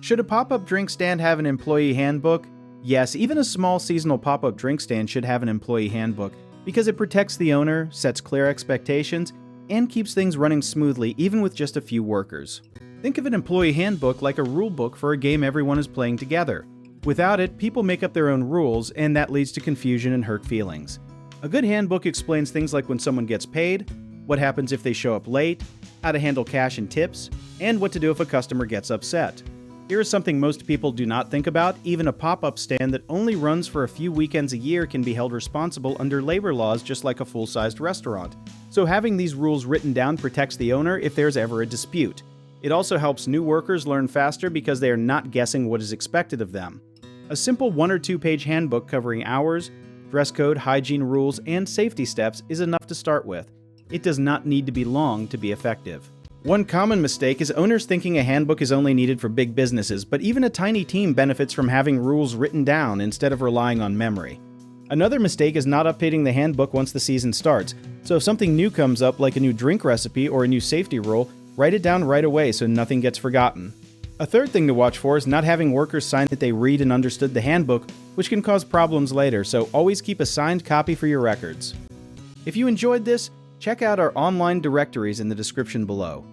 Should a pop-up drink stand have an employee handbook? Yes, even a small seasonal pop-up drink stand should have an employee handbook because it protects the owner, sets clear expectations, and keeps things running smoothly even with just a few workers. Think of an employee handbook like a rule book for a game everyone is playing together. Without it, people make up their own rules, and that leads to confusion and hurt feelings. A good handbook explains things like when someone gets paid, what happens if they show up late, how to handle cash and tips, and what to do if a customer gets upset. Here is something most people do not think about: even a pop-up stand that only runs for a few weekends a year can be held responsible under labor laws just like a full-sized restaurant. So having these rules written down protects the owner if there's ever a dispute. It also helps new workers learn faster because they are not guessing what is expected of them. A simple 1 or 2 page handbook covering hours, dress code, hygiene rules, and safety steps is enough to start with. It does not need to be long to be effective. One common mistake is owners thinking a handbook is only needed for big businesses, but even a tiny team benefits from having rules written down instead of relying on memory. Another mistake is not updating the handbook once the season starts, so if something new comes up like a new drink recipe or a new safety rule, write it down right away so nothing gets forgotten. A third thing to watch for is not having workers sign that they read and understood the handbook, which can cause problems later, so always keep a signed copy for your records. If you enjoyed this, check out our online directories in the description below.